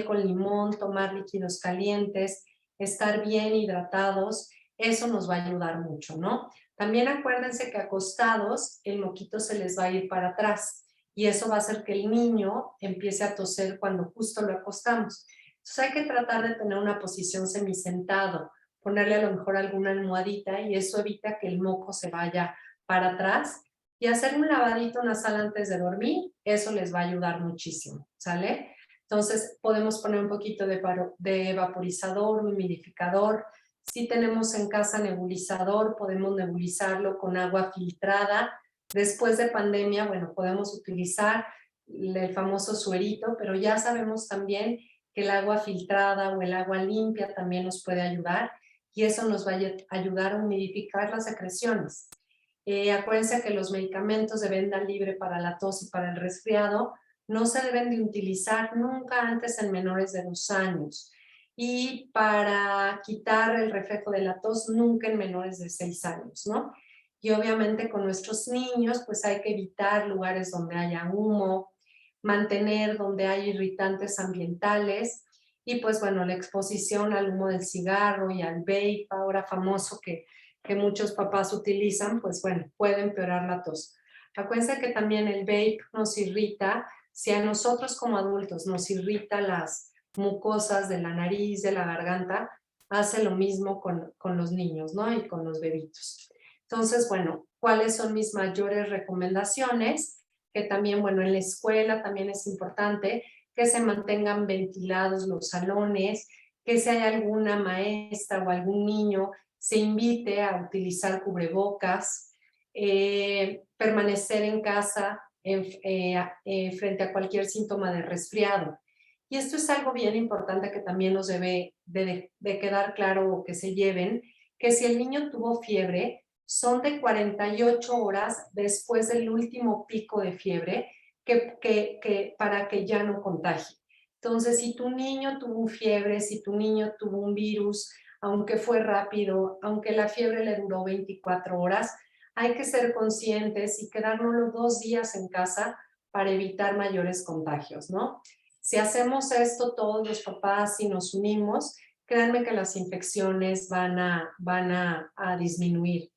B: con limón, tomar líquidos calientes, estar bien hidratados, eso nos va a ayudar mucho, ¿no? También acuérdense que acostados el moquito se les va a ir para atrás y eso va a hacer que el niño empiece a toser cuando justo lo acostamos. Entonces hay que tratar de tener una posición semisentado, ponerle a lo mejor alguna almohadita y eso evita que el moco se vaya para atrás y hacer un lavadito nasal antes de dormir, eso les va a ayudar muchísimo, ¿sale? Entonces podemos poner un poquito de vaporizador, humidificador. Si tenemos en casa nebulizador, podemos nebulizarlo con agua filtrada. Después de pandemia, bueno, podemos utilizar el famoso suerito, pero ya sabemos también que el agua filtrada o el agua limpia también nos puede ayudar y eso nos va a ayudar a humidificar las secreciones. Acuérdense que los medicamentos de venta libre para la tos y para el resfriado no se deben de utilizar nunca antes en menores de 2 años. Y para quitar el reflejo de la tos, nunca en menores de 6 años, ¿no? Y obviamente con nuestros niños, pues hay que evitar lugares donde haya humo, mantener donde hay irritantes ambientales y pues bueno, la exposición al humo del cigarro y al vape, ahora famoso que muchos papás utilizan, pues bueno, puede empeorar la tos. Acuérdense que también el vape nos irrita, si a nosotros como adultos nos irrita las mucosas de la nariz, de la garganta, hace lo mismo con los niños, ¿no? Y con los bebitos. Entonces, bueno, ¿cuáles son mis mayores recomendaciones? Que también, bueno, en la escuela también es importante que se mantengan ventilados los salones, que si hay alguna maestra o algún niño, se invite a utilizar cubrebocas, permanecer en casa frente a cualquier síntoma de resfriado. Y esto es algo bien importante que también nos debe de quedar claro o que se lleven, que si el niño tuvo fiebre, son de 48 horas después del último pico de fiebre para que ya no contagie. Entonces, si tu niño tuvo fiebre, si tu niño tuvo un virus, aunque fue rápido, aunque la fiebre le duró 24 horas, hay que ser conscientes y quedárnoslo 2 días en casa para evitar mayores contagios, ¿no? Si hacemos esto todos los papás y nos unimos, créanme que las infecciones van a disminuir.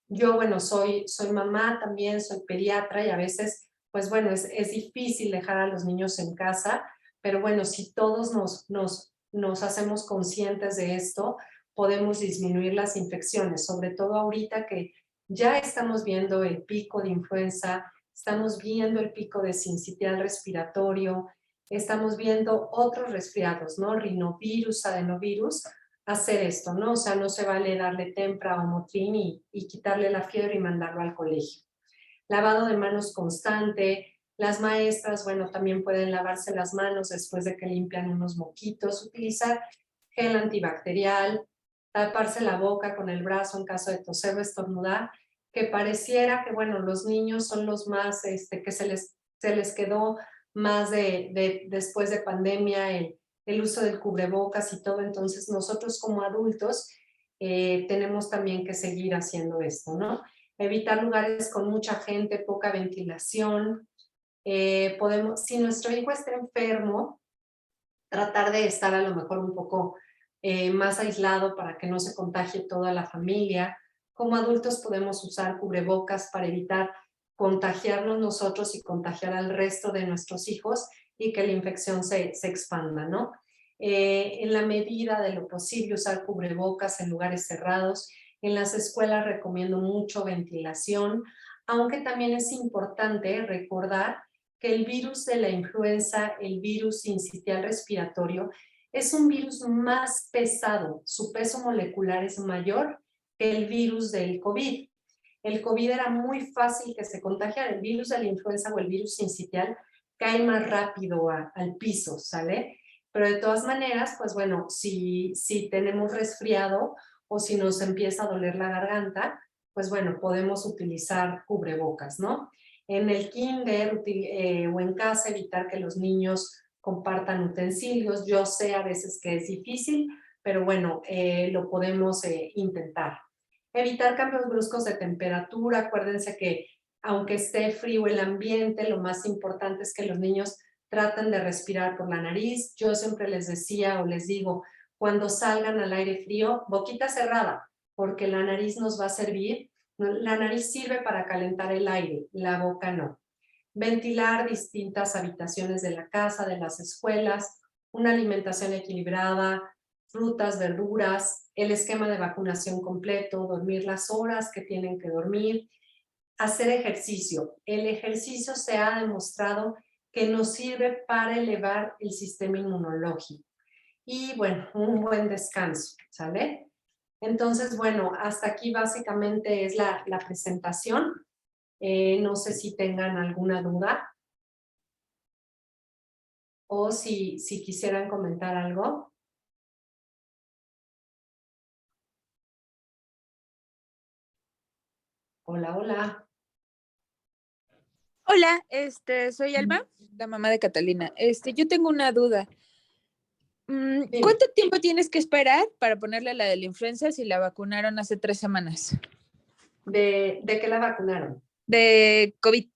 B: Yo, bueno, soy mamá también, soy pediatra y a veces, pues bueno, es difícil dejar a los niños en casa, pero bueno, si todos nos hacemos conscientes de esto, podemos disminuir las infecciones, sobre todo ahorita que ya estamos viendo el pico de influenza, estamos viendo el pico de sincitial respiratorio, estamos viendo otros resfriados, ¿no? Rinovirus, adenovirus, hacer esto, ¿no? O sea, no se vale darle Tempra o Motrin y quitarle la fiebre y mandarlo al colegio. Lavado de manos constante. Las maestras, bueno, también pueden lavarse las manos después de que limpian unos moquitos, utilizar gel antibacterial, taparse la boca con el brazo en caso de toser o estornudar, que pareciera que, bueno, los niños son los más, que se les quedó más después de pandemia el uso del cubrebocas y todo, entonces nosotros como adultos tenemos también que seguir haciendo esto, ¿no? Evitar lugares con mucha gente, poca ventilación. Si nuestro hijo está enfermo, tratar de estar a lo mejor un poco más aislado para que no se contagie toda la familia. Como adultos podemos usar cubrebocas para evitar contagiarnos nosotros y contagiar al resto de nuestros hijos y que la infección se expanda, ¿no? En la medida de lo posible usar cubrebocas en lugares cerrados. En las escuelas recomiendo mucho ventilación, aunque también es importante recordar que el virus de la influenza, el virus sincitial respiratorio, es un virus más pesado, su peso molecular es mayor que el virus del COVID. El COVID era muy fácil que se contagiara, el virus de la influenza o el virus sincitial cae más rápido al piso, ¿sale? Pero de todas maneras, pues bueno, si tenemos resfriado o si nos empieza a doler la garganta, pues bueno, podemos utilizar cubrebocas, ¿no? En el kinder o en casa evitar que los niños compartan utensilios. Yo sé a veces que es difícil, pero bueno, lo podemos intentar. Evitar cambios bruscos de temperatura. Acuérdense que aunque esté frío el ambiente, lo más importante es que los niños traten de respirar por la nariz. Yo siempre les decía o les digo, cuando salgan al aire frío, boquita cerrada, porque la nariz nos va a servir. La nariz sirve para calentar el aire, la boca no. Ventilar distintas habitaciones de la casa, de las escuelas, una alimentación equilibrada, frutas, verduras, el esquema de vacunación completo, dormir las horas que tienen que dormir, hacer ejercicio. El ejercicio se ha demostrado que nos sirve para elevar el sistema inmunológico. Y bueno, un buen descanso, ¿sale? Entonces, bueno, hasta aquí básicamente es la presentación. No sé si tengan alguna duda o si quisieran comentar algo. Hola, hola.
D: Hola, soy Alba, la mamá de Catalina. Yo tengo una duda. ¿Cuánto tiempo tienes que esperar para ponerle la de la influenza si la vacunaron hace 3 semanas?
B: ¿De qué la vacunaron?
D: De COVID.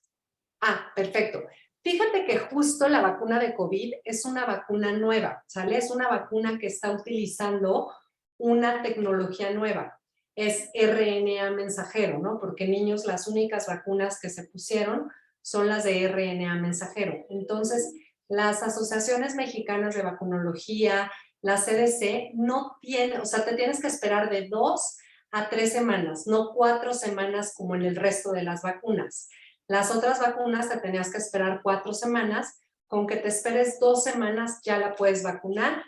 B: Ah, perfecto. Fíjate que justo la vacuna de COVID es una vacuna nueva, ¿sale? Es una vacuna que está utilizando una tecnología nueva. Es RNA mensajero, ¿no? Porque niños, las únicas vacunas que se pusieron son las de RNA mensajero. Entonces, las asociaciones mexicanas de vacunología, la CDC, no tiene, o sea, te tienes que esperar de 2 a 3 semanas, no 4 semanas como en el resto de las vacunas. Las otras vacunas te tenías que esperar 4 semanas, con que te esperes 2 semanas ya la puedes vacunar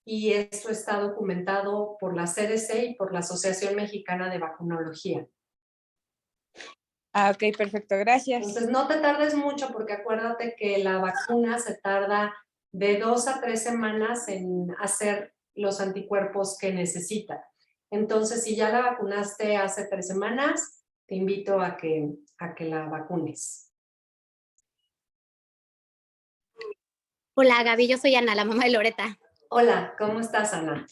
B: y esto está documentado por la CDC y por la Asociación Mexicana de Vacunología.
D: Ah, ok, perfecto, gracias.
B: Entonces no te tardes mucho porque acuérdate que la vacuna se tarda de 2 a 3 semanas en hacer los anticuerpos que necesita. Entonces si ya la vacunaste hace 3 semanas, te invito a que la vacunes.
E: Hola Gaby, yo soy Ana, la mamá de Loreta.
B: Hola, ¿cómo estás, Ana?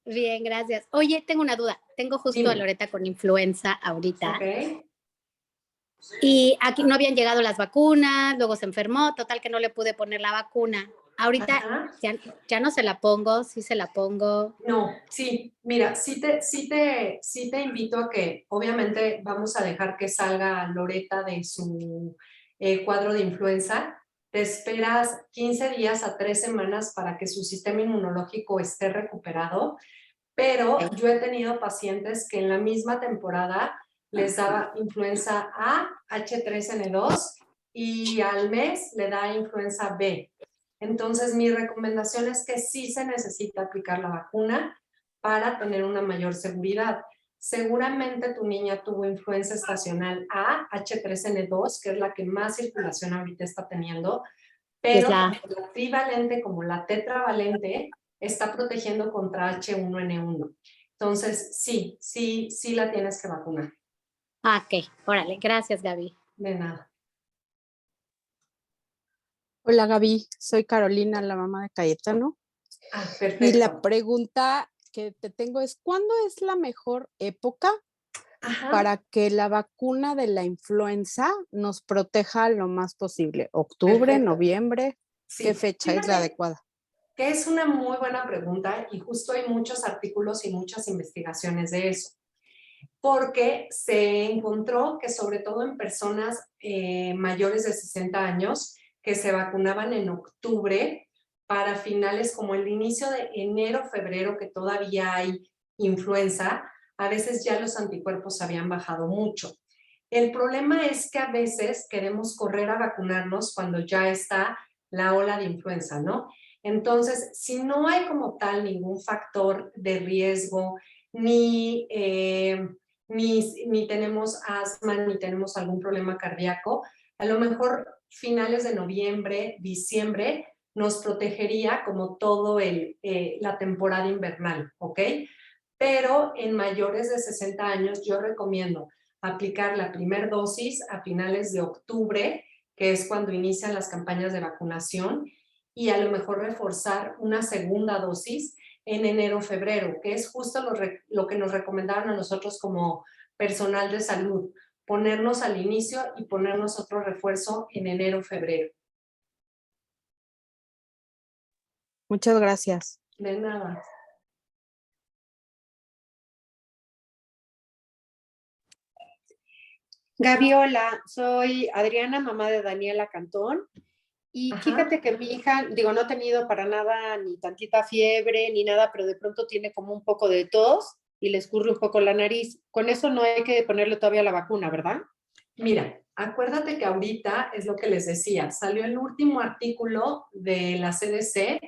E: Bien, gracias. Oye, tengo una duda. Tengo justo
B: Dime.
E: a Loreta con influenza ahorita.
B: Ok.
E: y aquí no habían llegado las vacunas, luego se enfermó, total que no le pude poner la vacuna. Ahorita ya no se la pongo, sí se la pongo.
B: No, sí, mira, sí te invito a que obviamente vamos a dejar que salga Loreta de su cuadro de influenza. Te esperas 15 días a 3 semanas para que su sistema inmunológico esté recuperado, pero yo he tenido pacientes que en la misma temporada les daba influenza A, H3N2 y al mes le da influenza B. Entonces, mi recomendación es que sí se necesita aplicar la vacuna para tener una mayor seguridad. Seguramente tu niña tuvo influenza estacional A, H3N2, que es la que más circulación ahorita está teniendo, pero la trivalente como la tetravalente está protegiendo contra H1N1. Entonces, sí la tienes que vacunar.
E: Ok, órale, gracias, Gaby.
B: De nada.
F: Hola Gaby, soy Carolina, la mamá de Cayetano.
B: Perfecto.
F: Y la pregunta que te tengo es, ¿cuándo es la mejor época para que la vacuna de la influenza nos proteja lo más posible? ¿Octubre,
B: Perfecto.
F: noviembre?
B: Sí.
F: ¿Qué fecha es la adecuada?
B: Que es una muy buena pregunta y justo hay muchos artículos y muchas investigaciones de eso. Porque se encontró que sobre todo en personas mayores de 60 años que se vacunaban en octubre para finales como el inicio de enero, febrero, que todavía hay influenza, a veces ya los anticuerpos habían bajado mucho. El problema es que a veces queremos correr a vacunarnos cuando ya está la ola de influenza, ¿no? Entonces, si no hay como tal ningún factor de riesgo, ni tenemos asma, ni tenemos algún problema cardíaco, a lo mejor finales de noviembre, diciembre, nos protegería como todo la temporada invernal, ¿ok? Pero en mayores de 60 años yo recomiendo aplicar la primera dosis a finales de octubre, que es cuando inician las campañas de vacunación, y a lo mejor reforzar una segunda dosis en enero, febrero, que es justo lo que nos recomendaron a nosotros como personal de salud, ponernos al inicio y ponernos otro refuerzo en enero, febrero.
F: Muchas gracias.
B: De nada.
G: Gaby, hola, soy Adriana, mamá de Daniela Cantón. Y fíjate que mi hija, digo, no ha tenido para nada ni tantita fiebre ni nada, pero de pronto tiene como un poco de tos y le escurre un poco la nariz. Con eso no hay que ponerle todavía la vacuna, ¿verdad?
B: Mira, acuérdate que ahorita es lo que les decía, salió el último artículo de la CDC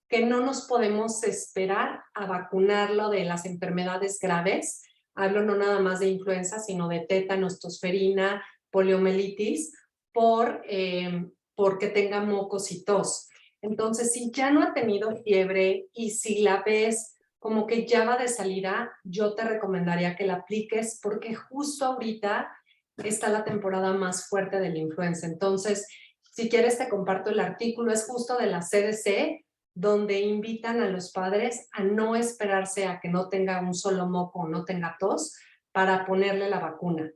B: que no nos podemos esperar a vacunarlo de las enfermedades graves. Hablo no nada más de influenza, sino de tétanos, tosferina, poliomielitis, porque tenga mocos y tos. Entonces, si ya no ha tenido fiebre y si la ves como que ya va de salida, yo te recomendaría que la apliques porque justo ahorita está la temporada más fuerte de la influenza. Entonces, si quieres te comparto el artículo, es justo de la CDC, donde invitan a los padres a no esperarse a que no tenga un solo moco o no tenga tos para ponerle la vacuna,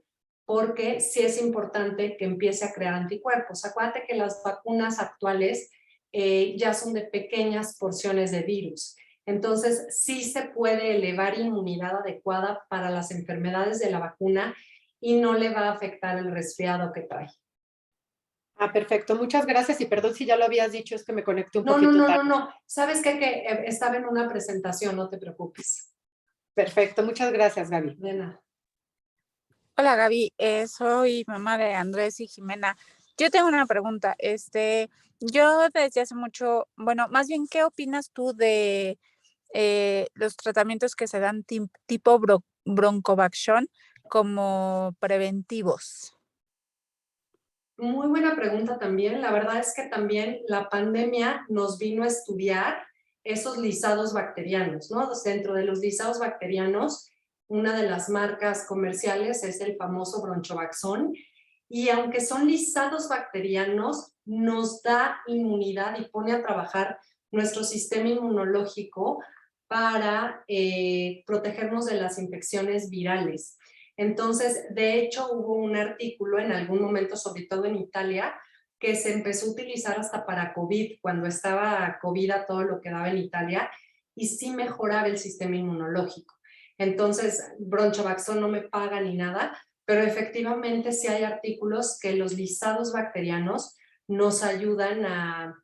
B: porque sí es importante que empiece a crear anticuerpos. Acuérdate que las vacunas actuales ya son de pequeñas porciones de virus. Entonces, sí se puede elevar inmunidad adecuada para las enfermedades de la vacuna y no le va a afectar el resfriado que trae.
G: Ah, perfecto. Muchas gracias y perdón si ya lo habías dicho, es que me conecté un poquito tarde.
B: No. ¿Sabes qué? Que estaba en una presentación, no te preocupes.
G: Perfecto. Muchas gracias, Gaby.
B: De nada.
D: Hola Gaby, soy mamá de Andrés y Jimena. Yo tengo una pregunta. Yo desde hace mucho, bueno, más bien, ¿qué opinas tú de los tratamientos que se dan tipo broncovaxón como preventivos?
B: Muy buena pregunta también. La verdad es que también la pandemia nos vino a estudiar esos lisados bacterianos, ¿no? Dentro de los lisados bacterianos, una de las marcas comerciales es el famoso bronchovaxón. Y aunque son lisados bacterianos, nos da inmunidad y pone a trabajar nuestro sistema inmunológico para protegernos de las infecciones virales. Entonces, de hecho, hubo un artículo en algún momento, sobre todo en Italia, que se empezó a utilizar hasta para COVID, cuando estaba COVID a todo lo que daba en Italia, y sí mejoraba el sistema inmunológico. Entonces, Bronchovaxón no me paga ni nada, pero efectivamente sí hay artículos que los lisados bacterianos nos ayudan a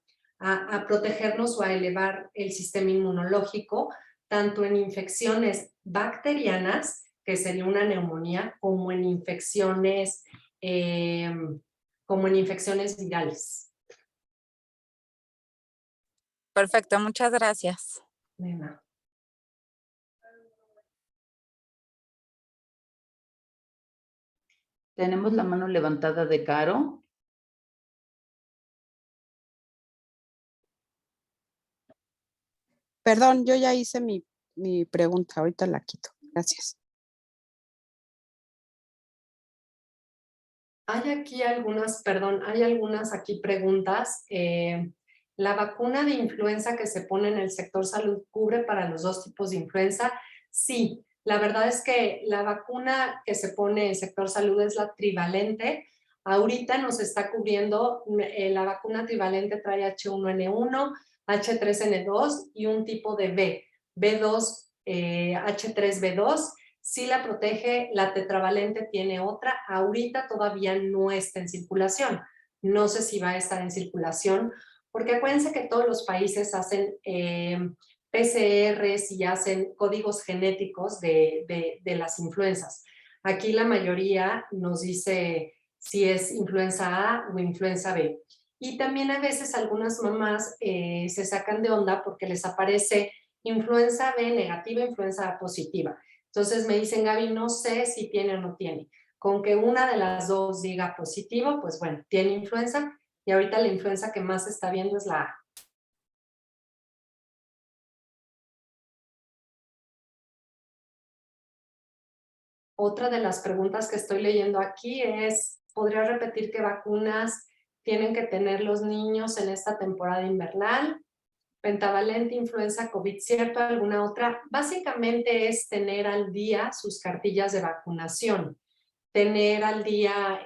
B: protegernos o a elevar el sistema inmunológico, tanto en infecciones bacterianas, que sería una neumonía, como en infecciones virales.
D: Perfecto, muchas gracias.
B: Nena.
A: Tenemos la mano levantada de Caro.
F: Perdón, yo ya hice mi pregunta, ahorita la quito. Gracias.
B: Hay aquí hay algunas aquí preguntas. ¿La vacuna de influenza que se pone en el sector salud cubre para los dos tipos de influenza? Sí, la verdad es que la vacuna que se pone en el sector salud es la trivalente. Ahorita nos está cubriendo, la vacuna trivalente trae H1N1, H3N2 y un tipo de B2, H3B2. Sí la protege, la tetravalente tiene otra, ahorita todavía no está en circulación. No sé si va a estar en circulación, porque acuérdense que todos los países hacen PCRs y hacen códigos genéticos de las influencias. Aquí la mayoría nos dice si es influenza A o influenza B. Y también a veces algunas mamás se sacan de onda porque les aparece influenza B negativa, influenza A positiva. Entonces me dicen, Gaby, no sé si tiene o no tiene. Con que una de las dos diga positivo, pues bueno, tiene influenza, y ahorita la influenza que más se está viendo es la A. Otra de las preguntas que estoy leyendo aquí es, ¿podría repetir qué vacunas tienen que tener los niños en esta temporada invernal? Pentavalente, influenza, COVID, ¿cierto? ¿Alguna otra? Básicamente es tener al día sus cartillas de vacunación, tener al día,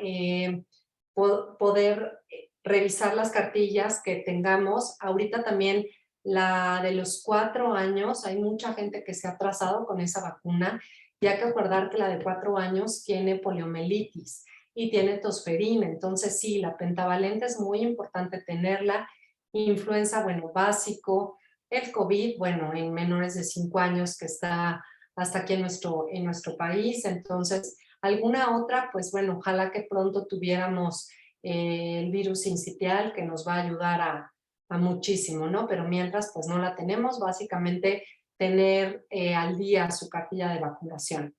B: poder revisar las cartillas que tengamos. Ahorita también la de los 4 años, hay mucha gente que se ha atrasado con esa vacuna, y hay que acordar que la de 4 años tiene poliomielitis y tiene tosferina. Entonces sí, la pentavalente es muy importante tenerla. Influenza, bueno, básico. El COVID, bueno, en menores de 5 años que está hasta aquí en nuestro país. Entonces, alguna otra, pues bueno, ojalá que pronto tuviéramos el virus sincitial, que nos va a ayudar a muchísimo, ¿no? Pero mientras, pues no la tenemos. Básicamente, tener al día su cartilla de vacunación.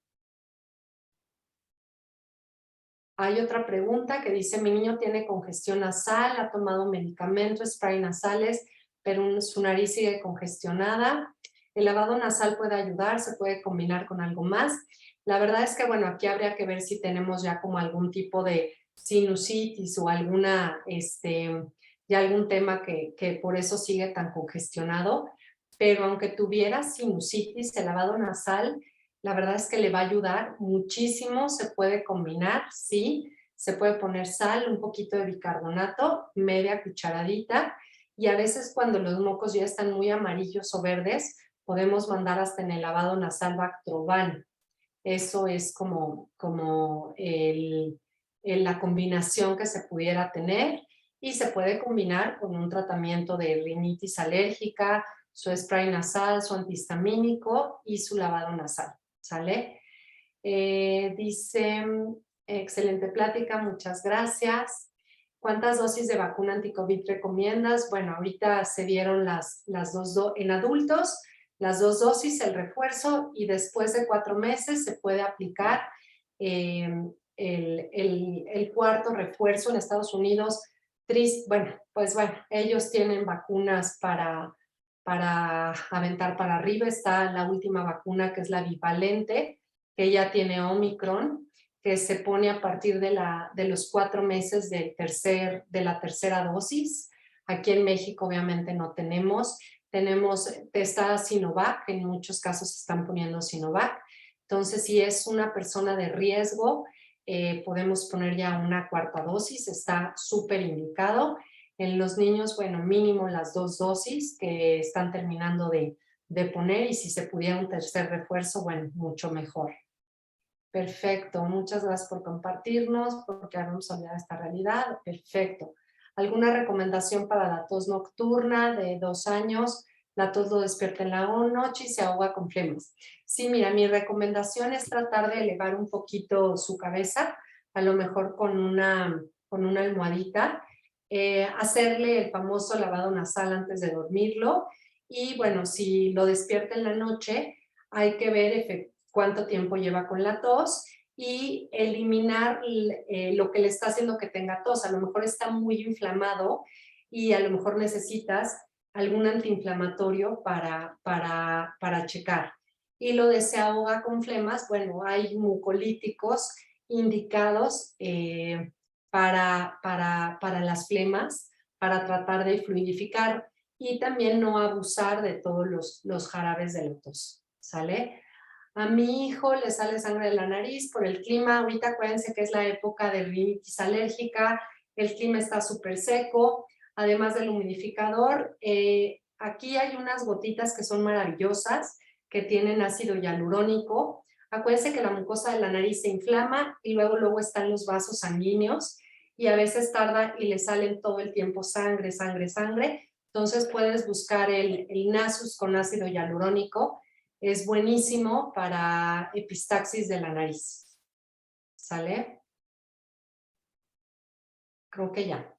B: Hay otra pregunta que dice, mi niño tiene congestión nasal, ha tomado medicamentos, spray nasales, pero su nariz sigue congestionada. El lavado nasal puede ayudar, se puede combinar con algo más. La verdad es que, bueno, aquí habría que ver si tenemos ya como algún tipo de sinusitis o alguna, ya algún tema que por eso sigue tan congestionado. Pero aunque tuviera sinusitis, el lavado nasal, la verdad es que le va a ayudar muchísimo. Se puede combinar, sí. Se puede poner sal, un poquito de bicarbonato, media cucharadita. Y a veces cuando los mocos ya están muy amarillos o verdes, podemos mandar hasta en el lavado nasal Bactroban. Eso es como la combinación que se pudiera tener. Y se puede combinar con un tratamiento de rinitis alérgica, su spray nasal, su antihistamínico y su lavado nasal. ¿Sale? Dice, excelente plática, muchas gracias. ¿Cuántas dosis de vacuna anti-COVID recomiendas? Bueno, ahorita se dieron las dos en adultos, las 2 dosis, el refuerzo, y después de 4 meses se puede aplicar el 4.º refuerzo en Estados Unidos. Bueno, ellos tienen vacunas para aventar para arriba. Está la última vacuna, que es la bivalente, que ya tiene Omicron, que se pone a partir de los 4 meses de la tercera dosis. Aquí en México obviamente no tenemos. Está Sinovac, en muchos casos se están poniendo Sinovac, Entonces, si es una persona de riesgo, podemos poner ya una 4ª dosis, está súper indicado. En los niños, bueno, mínimo las 2 dosis que están terminando de poner, y si se pudiera un tercer refuerzo, bueno, mucho mejor. Perfecto, muchas gracias por compartirnos, porque ahora vamos a olvidar esta realidad. Perfecto. ¿Alguna recomendación para la tos nocturna de 2 años? La tos lo despierta en la noche y se ahoga con flemas. Sí, mira, mi recomendación es tratar de elevar un poquito su cabeza, a lo mejor con una almohadita, hacerle el famoso lavado nasal antes de dormirlo, y bueno, si lo despierta en la noche, hay que ver cuánto tiempo lleva con la tos y eliminar lo que le está haciendo que tenga tos. A lo mejor está muy inflamado y a lo mejor necesitas algún antiinflamatorio para checar. Y lo de se ahoga con flemas, bueno, hay mucolíticos indicados para las flemas, para tratar de fluidificar, y también no abusar de todos los jarabes de la tos, ¿sale? A mi hijo le sale sangre de la nariz por el clima. Ahorita acuérdense que es la época de rinitis alérgica, el clima está súper seco, además del humidificador. Aquí hay unas gotitas que son maravillosas, que tienen ácido hialurónico. Acuérdense que la mucosa de la nariz se inflama y luego están los vasos sanguíneos, y a veces tarda y le salen todo el tiempo sangre, sangre, sangre. Entonces puedes buscar el Nasus con ácido hialurónico. Es buenísimo para epistaxis de la nariz. ¿Sale? Creo que ya.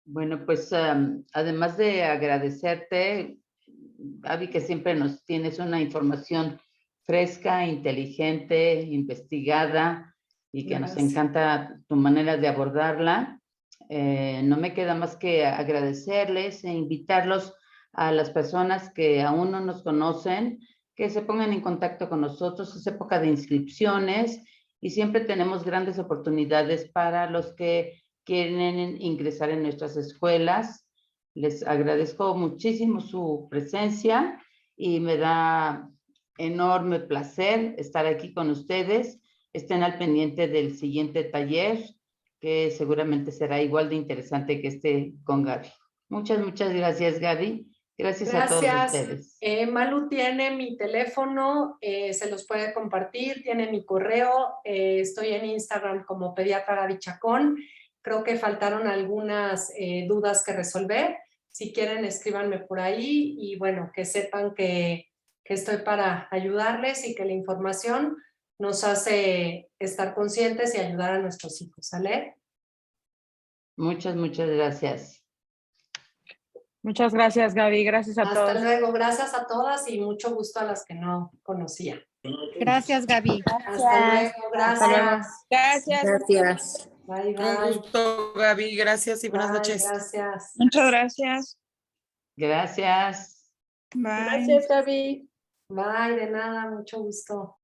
A: Bueno, pues además de agradecerte, Gaby, que siempre nos tienes una información fresca, inteligente, investigada, y que nos encanta tu manera de abordarla, no me queda más que agradecerles e invitarlos a las personas que aún no nos conocen, que se pongan en contacto con nosotros. Es época de inscripciones y siempre tenemos grandes oportunidades para los que quieren ingresar en nuestras escuelas. Les agradezco muchísimo su presencia y me da enorme placer estar aquí con ustedes. Estén al pendiente del siguiente taller, que seguramente será igual de interesante que este con Gaby. Muchas gracias, Gaby. Gracias a todos ustedes.
B: Malu tiene mi teléfono, se los puede compartir, tiene mi correo, estoy en Instagram como Pediatra Gaby Chacón. Creo que faltaron algunas dudas que resolver. Si quieren, escríbanme por ahí, y bueno, que sepan que estoy para ayudarles y que la información nos hace estar conscientes y ayudar a nuestros hijos, ¿sale?
A: Muchas gracias.
C: Muchas gracias, Gaby. Gracias a todos.
B: Hasta luego. Gracias a todas y mucho gusto a las que no conocía.
G: Gracias, Gaby.
B: Hasta luego. Gracias.
C: Gracias.
H: Gracias.
B: Bye, bye.
H: Un gusto, Gaby. Gracias y buenas
B: Bye,
H: noches.
B: Gracias.
D: Muchas gracias.
A: Gracias.
D: Bye.
G: Gracias, Gaby.
B: Bye, de nada, mucho gusto.